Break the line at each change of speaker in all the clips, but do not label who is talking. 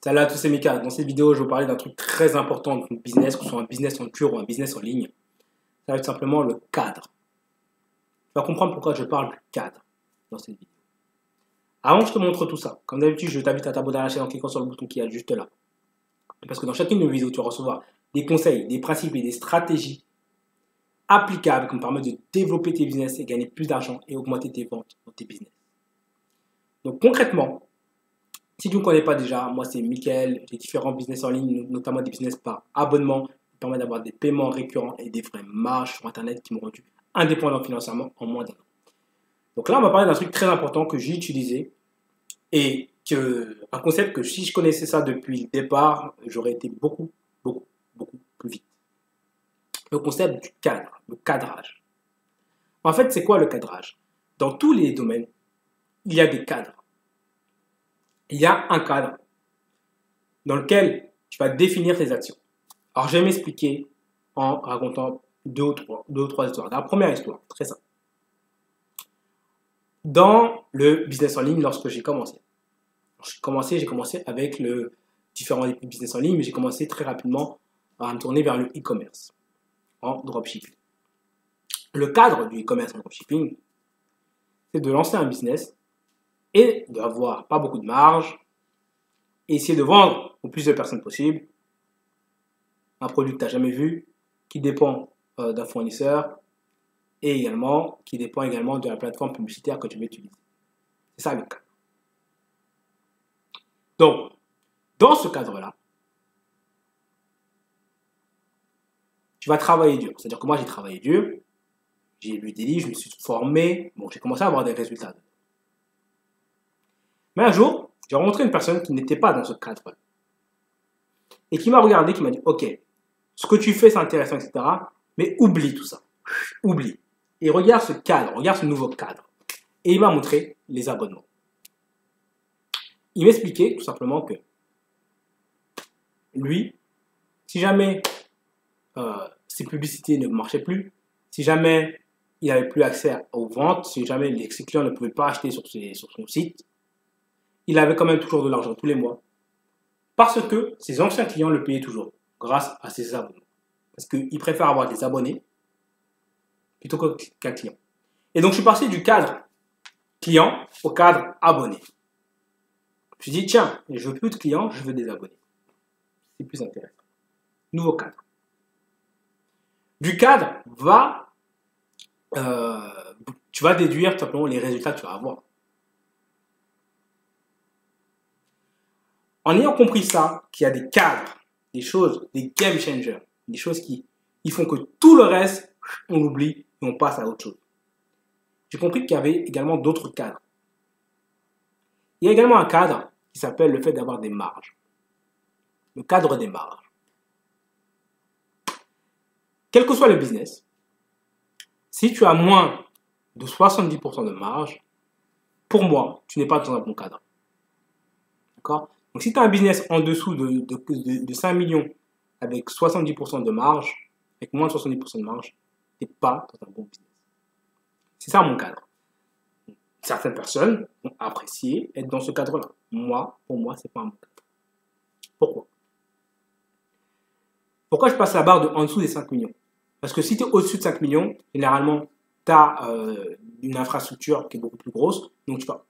Salut à tous, c'est Mika. Dans cette vidéo, je vais vous parler d'un truc très important dans le business, que ce soit un business en pur ou un business en ligne. Ça va être simplement le cadre. Tu vas comprendre pourquoi je parle du cadre dans cette vidéo. Avant que je te montre tout ça, comme d'habitude, je t'invite à t'abonner à la chaîne en cliquant sur le bouton qui est juste là. Parce que dans chacune de mes vidéos, tu vas recevoir des conseils, des principes et des stratégies applicables qui me permettent de développer tes business et gagner plus d'argent et augmenter tes ventes dans tes business. Donc concrètement, si tu ne me connais pas déjà, moi c'est Mickaël, j'ai différents business en ligne, notamment des business par abonnement, qui permettent d'avoir des paiements récurrents et des vraies marges sur Internet qui m'ont rendu indépendant financièrement en moins d'un an. Donc là, on va parler d'un truc très important que j'ai utilisé et un concept que si je connaissais ça depuis le départ, j'aurais été beaucoup plus vite. Le concept du cadre, le cadrage. En fait, c'est quoi le cadrage? Dans tous les domaines, il y a des cadres. Il y a un cadre dans lequel tu vas définir tes actions. Alors, je vais m'expliquer en racontant deux ou trois histoires. La première histoire, très simple. Dans le business en ligne, lorsque j'ai commencé. J'ai commencé avec le différents business en ligne, mais j'ai commencé très rapidement à me tourner vers le e-commerce en dropshipping. Le cadre du e-commerce en dropshipping, c'est de lancer un business et d'avoir pas beaucoup de marge et essayer de vendre au plus de personnes possible un produit que tu n'as jamais vu, qui dépend d'un fournisseur et également qui dépend également de la plateforme publicitaire que tu veux utiliser. C'est ça le cadre. Donc, dans ce cadre-là, tu vas travailler dur. C'est-à-dire que moi, j'ai travaillé dur, j'ai lu des livres, je me suis formé, bon, j'ai commencé à avoir des résultats. Mais un jour, j'ai rencontré une personne qui n'était pas dans ce cadre-là et qui m'a regardé, qui m'a dit, ok, ce que tu fais, c'est intéressant, etc. Mais oublie tout ça. Oublie. Et regarde ce cadre, regarde ce nouveau cadre. Et il m'a montré les abonnements. Il m'expliquait tout simplement que lui, si jamais ses publicités ne marchaient plus, si jamais il n'avait plus accès aux ventes, si jamais ses clients ne pouvaient pas acheter sur son site, il avait quand même toujours de l'argent tous les mois. Parce que ses anciens clients le payaient toujours grâce à ses abonnements. Parce qu'il préfère avoir des abonnés plutôt qu'un client. Et donc, je suis passé du cadre client au cadre abonné. Je me suis dit, tiens, je veux plus de clients, je veux des abonnés. C'est plus intéressant. Nouveau cadre. Du cadre, tu vas déduire tout simplement les résultats que tu vas avoir. En ayant compris ça, qu'il y a des cadres, des choses, des game changers, des choses qui font que tout le reste, on l'oublie et on passe à autre chose. J'ai compris qu'il y avait également d'autres cadres. Il y a également un cadre qui s'appelle le fait d'avoir des marges. Le cadre des marges. Quel que soit le business, si tu as moins de 70% de marge, pour moi, tu n'es pas dans un bon cadre. D'accord? Donc, si tu as un business en dessous de 5 millions avec 70% de marge, avec moins de 70% de marge, tu n'es pas dans un bon business. C'est ça mon cadre. Certaines personnes vont apprécier être dans ce cadre-là. Pour moi, ce n'est pas un bon cadre. Pourquoi? Pourquoi je passe la barre de en dessous des 5 millions? Parce que si tu es au-dessus de 5 millions, généralement, tu as une infrastructure qui est beaucoup plus grosse, donc tu vas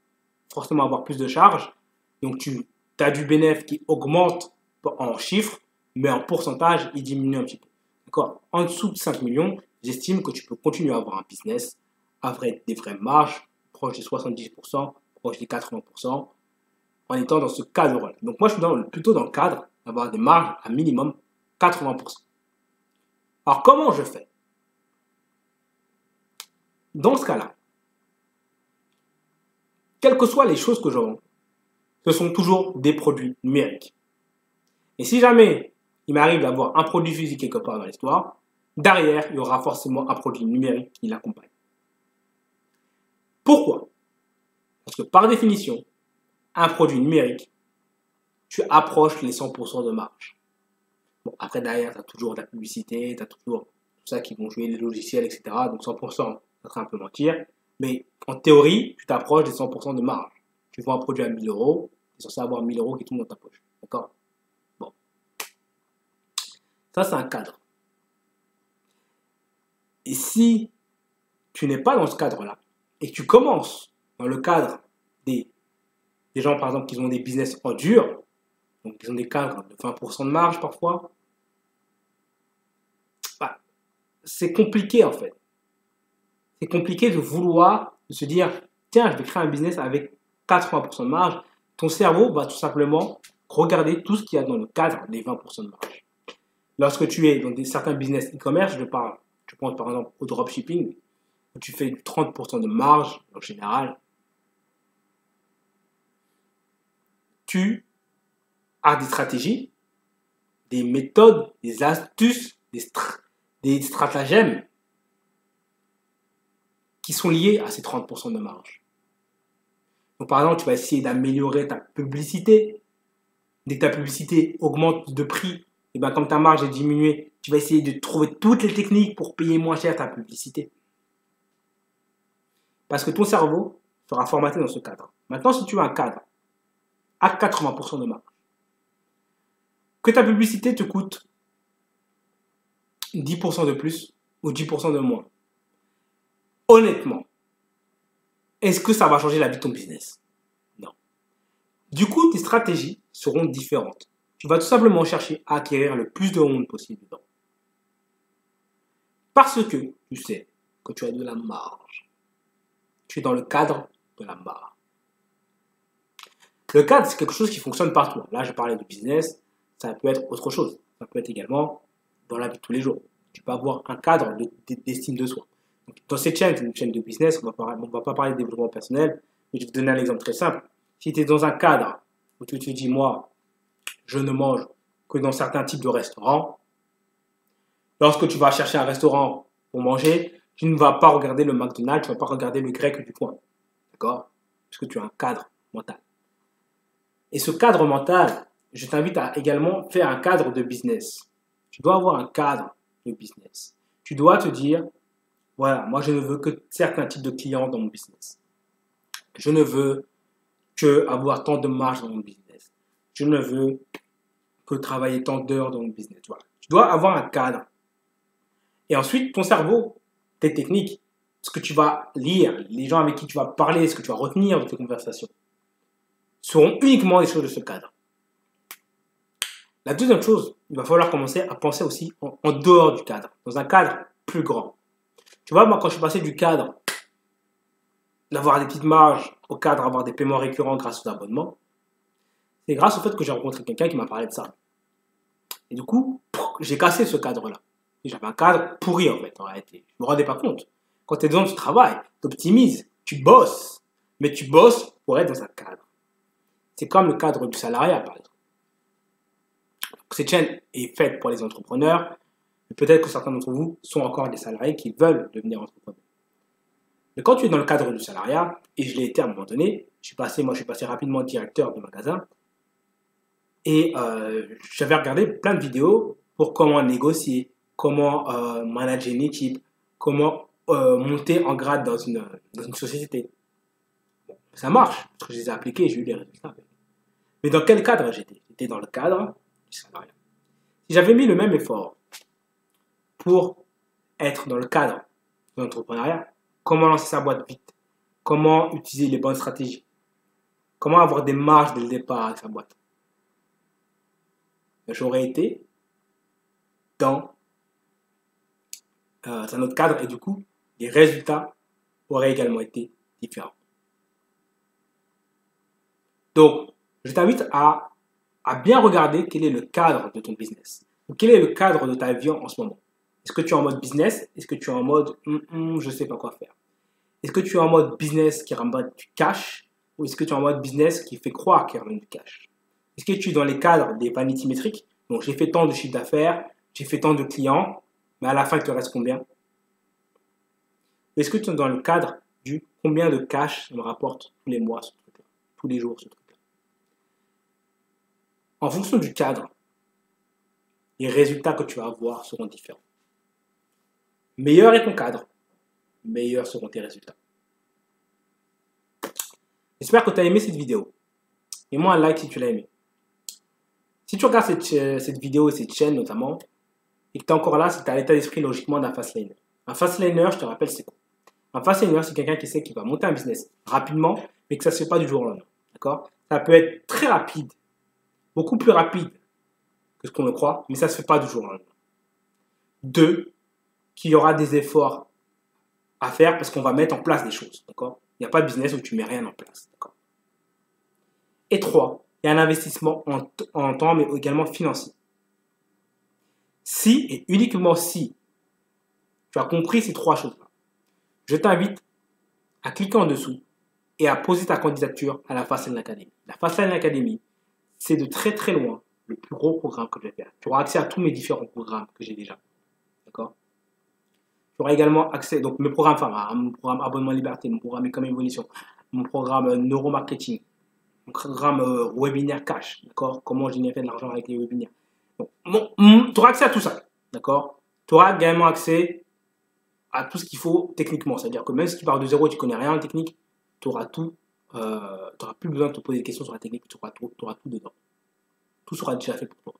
forcément avoir plus de charges. Donc tu as du bénéfice qui augmente en chiffres, mais en pourcentage, il diminue un petit peu. D'accord? En dessous de 5 millions, j'estime que tu peux continuer à avoir un business avec des vraies marges, proche des 70%, proche des 80%, en étant dans ce cadre-là. Donc moi, je suis plutôt dans le cadre d'avoir des marges à minimum 80%. Alors, comment je fais? Dans ce cas-là, quelles que soient les choses que je vends, ce sont toujours des produits numériques. Et si jamais il m'arrive d'avoir un produit physique quelque part dans l'histoire, derrière, il y aura forcément un produit numérique qui l'accompagne. Pourquoi? Parce que par définition, un produit numérique, tu approches les 100% de marge. Bon, après, derrière, tu as toujours de la publicité, tu as toujours tout ça qui vont jouer les logiciels, etc. Donc 100%, ça serait un peu mentir. Mais en théorie, tu t'approches des 100% de marge. Tu vends un produit à 1000 euros, es censé avoir 1000 euros qui tombent dans ta poche. D'accord? Bon. Ça, c'est un cadre. Et si tu n'es pas dans ce cadre-là, et que tu commences dans le cadre des gens, par exemple, qui ont des business en dur, donc ils ont des cadres de 20% de marge parfois, bah, c'est compliqué en fait. C'est compliqué de vouloir, de se dire, tiens, je vais créer un business avec 80% de marge. Ton cerveau va tout simplement regarder tout ce qu'il y a dans le cadre des 20% de marge. Lorsque tu es dans certains business e-commerce, je pense par exemple au dropshipping, où tu fais 30% de marge en général, tu as des stratégies, des méthodes, des astuces, des stratagèmes qui sont liés à ces 30% de marge. Donc par exemple, tu vas essayer d'améliorer ta publicité. Dès que ta publicité augmente de prix, et bien comme ta marge est diminuée, tu vas essayer de trouver toutes les techniques pour payer moins cher ta publicité. Parce que ton cerveau sera formaté dans ce cadre. Maintenant, si tu as un cadre à 80% de marge, que ta publicité te coûte 10% de plus ou 10% de moins, honnêtement, est-ce que ça va changer la vie de ton business? Non. Du coup, tes stratégies seront différentes. Tu vas tout simplement chercher à acquérir le plus de monde possible dedans. Parce que tu sais que tu as de la marge. Tu es dans le cadre de la marge. Le cadre, c'est quelque chose qui fonctionne partout. Là, je parlais de business, ça peut être autre chose. Ça peut être également dans la vie de tous les jours. Tu peux avoir un cadre d'estime de soi. Donc, dans cette chaîne, c'est une chaîne de business, on ne va pas parler de développement personnel, mais je vais te donner un exemple très simple. Si tu es dans un cadre où tu te dis, moi, je ne mange que dans certains types de restaurants, lorsque tu vas chercher un restaurant pour manger, tu ne vas pas regarder le McDonald's, tu ne vas pas regarder le grec du coin. D'accord? Parce que tu as un cadre mental. Et ce cadre mental, je t'invite à également faire un cadre de business. Tu dois avoir un cadre de business. Tu dois te dire, voilà, moi je ne veux que certains types de clients dans mon business. Je ne veux que avoir tant de marge dans mon business. Je ne veux que travailler tant d'heures dans mon business. Voilà. Tu dois avoir un cadre. Et ensuite, ton cerveau, tes techniques, ce que tu vas lire, les gens avec qui tu vas parler, ce que tu vas retenir de tes conversations, seront uniquement des choses de ce cadre. La deuxième chose, il va falloir commencer à penser aussi en dehors du cadre, dans un cadre plus grand. Tu vois, moi, quand je suis passé du cadre d'avoir des petites marges au cadre d'avoir des paiements récurrents grâce aux abonnements, c'est grâce au fait que j'ai rencontré quelqu'un qui m'a parlé de ça. Et du coup, j'ai cassé ce cadre-là. J'avais un cadre pourri, en fait, en réalité. Je ne me rendais pas compte. Quand tu es dedans, tu travailles, tu optimises, tu bosses. Mais tu bosses pour être dans un cadre. C'est comme le cadre du salariat, par exemple. Cette chaîne est faite pour les entrepreneurs. Peut-être que certains d'entre vous sont encore des salariés qui veulent devenir entrepreneurs. Mais quand tu es dans le cadre du salariat, et je l'ai été à un moment donné, je suis passé rapidement directeur de magasin, et j'avais regardé plein de vidéos pour comment négocier, comment manager une équipe, comment monter en grade dans une société. Bon, ça marche, parce que je les ai appliqués et j'ai eu les résultats. Mais dans quel cadre j'étais? J'étais dans le cadre du salariat. Si j'avais mis le même effort pour être dans le cadre de l'entrepreneuriat, comment lancer sa boîte vite, comment utiliser les bonnes stratégies, comment avoir des marges dès le départ avec sa boîte, j'aurais été dans un autre cadre et du coup, les résultats auraient également été différents. Donc, je t'invite à bien regarder quel est le cadre de ton business. Ou quel est le cadre de ta vie en ce moment. Est-ce que tu es en mode business? Est-ce que tu es en mode je ne sais pas quoi faire? Est-ce que tu es en mode business qui ramène du cash? Ou est-ce que tu es en mode business qui fait croire qu'il ramène du cash? Est-ce que tu es dans les cadres des vanity métriques? Donc, j'ai fait tant de chiffre d'affaires, j'ai fait tant de clients, mais à la fin, il te reste combien? Est-ce que tu es dans le cadre du combien de cash me rapporte tous les mois ce truc-là, tous les jours ce truc-là? En fonction du cadre, les résultats que tu vas avoir seront différents. Meilleur est ton cadre, meilleurs seront tes résultats. J'espère que tu as aimé cette vidéo. Mets-moi un like si tu l'as aimé. Si tu regardes cette vidéo et cette chaîne notamment, et que tu es encore là, c'est que tu as l'état d'esprit logiquement d'un fastliner. Un fastliner, je te rappelle, c'est quoi? Un fastliner, c'est quelqu'un qui sait qu'il va monter un business rapidement, mais que ça ne se fait pas du jour au lendemain. D'accord? Ça peut être très rapide, beaucoup plus rapide que ce qu'on le croit, mais ça ne se fait pas du jour au lendemain. Deux, qu'il y aura des efforts à faire parce qu'on va mettre en place des choses. D'accord? Il n'y a pas de business où tu ne mets rien en place. D'accord? Et trois, il y a un investissement en temps, mais également financier. Si et uniquement si tu as compris ces trois choses-là, je t'invite à cliquer en dessous et à poser ta candidature à la Fastlane Academy. La Fastlane Academy, c'est de très très loin le plus gros programme que je vais faire. Tu auras accès à tous mes différents programmes que j'ai déjà. D'accord? Tu auras également accès, donc mes programmes phares, mon programme Abonnement Liberté, mon programme Économie Évolution, mon programme Neuromarketing, mon programme Webinaire Cash, d'accord? Comment générer de l'argent avec les webinaires. Donc, tu auras accès à tout ça, d'accord? Tu auras également accès à tout ce qu'il faut techniquement. C'est-à-dire que même si tu pars de zéro et tu ne connais rien en technique, tu auras tout. Tu n'auras plus besoin de te poser des questions sur la technique, tu auras tout dedans. Tout sera déjà fait pour toi.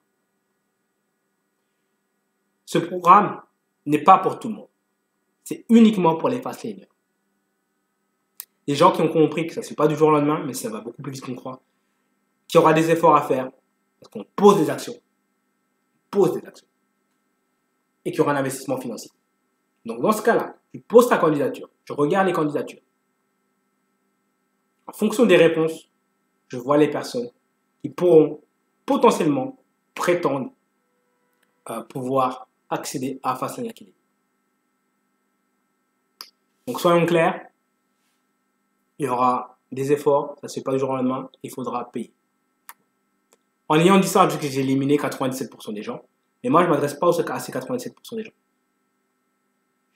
Ce programme n'est pas pour tout le monde. C'est uniquement pour les fastliners. Les gens qui ont compris que ça ne se fait pas du jour au lendemain, mais ça va beaucoup plus vite qu'on croit. Qu'il y aura des efforts à faire, parce qu'on pose des actions. Et qu'il y aura un investissement financier. Donc dans ce cas-là, tu poses ta candidature. Je regarde les candidatures. En fonction des réponses, je vois les personnes qui pourront potentiellement prétendre pouvoir accéder à Fastlane Academy. Donc soyons clairs, il y aura des efforts, ça ne se fait pas du jour au lendemain, il faudra payer. En ayant dit ça, je dis que j'ai éliminé 97% des gens, mais moi je ne m'adresse pas à ces 97% des gens.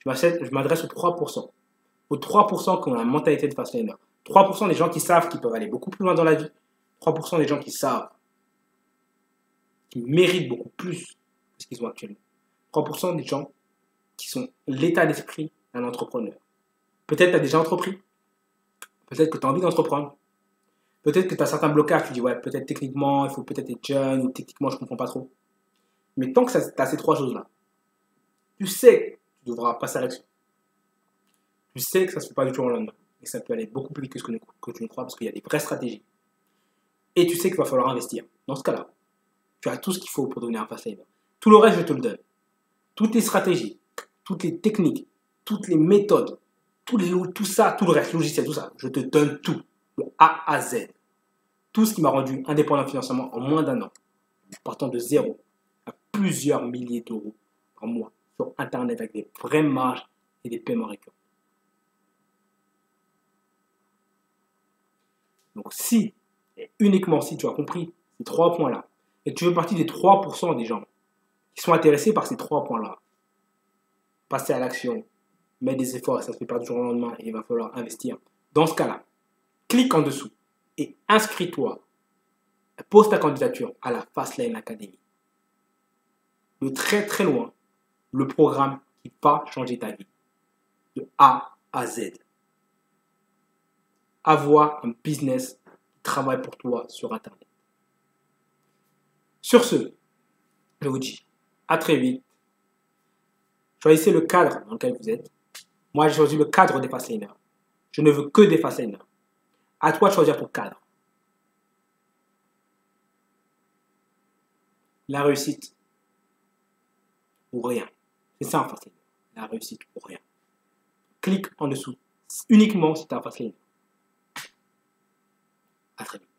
Je m'adresse aux 3%. Aux 3% qui ont la mentalité de fastliner. 3% des gens qui savent qu'ils peuvent aller beaucoup plus loin dans la vie. 3% des gens qui savent qu'ils méritent beaucoup plus que ce qu'ils ont actuellement. 3% des gens qui sont l'état d'esprit d'un entrepreneur. Peut-être que tu as déjà entrepris. Peut-être que tu as envie d'entreprendre. Peut-être que tu as certains blocages. Tu dis, ouais, peut-être techniquement, il faut peut-être être jeune, ou techniquement, je ne comprends pas trop. Mais tant que tu as ces trois choses-là, tu sais que tu devras passer à l'action. Tu sais que ça ne se fait pas du jour au lendemain. Et ça peut aller beaucoup plus vite que ce que tu ne crois parce qu'il y a des vraies stratégies. Et tu sais qu'il va falloir investir. Dans ce cas-là, tu as tout ce qu'il faut pour devenir un fastliner. Tout le reste, je te le donne. Toutes les stratégies, toutes les techniques, toutes les méthodes, tout ça, tout le reste, logiciel, tout ça, je te donne tout, de A à Z. Tout ce qui m'a rendu indépendant financièrement en moins d'un an, partant de zéro à plusieurs milliers d'euros par mois sur Internet avec des vraies marges et des paiements récurrents. Donc si, et uniquement si tu as compris ces trois points-là, et que tu fais partie des 3% des gens qui sont intéressés par ces trois points-là, passer à l'action, mettre des efforts, ça ne se fait pas du jour au lendemain et il va falloir investir. Dans ce cas-là, clique en dessous et inscris-toi, pose ta candidature à la Fastlane Academy. De très très loin, le programme qui va changer ta vie. De A à Z. Avoir un business qui travaille pour toi sur Internet. Sur ce, je vous dis à très vite. Choisissez le cadre dans lequel vous êtes. Moi, j'ai choisi le cadre des fastliners. Je ne veux que des fastliners. À toi de choisir ton cadre. La réussite ou rien. C'est ça un fastliner. La réussite ou rien. Clique en dessous. Uniquement si tu as un fastliner. À très vite.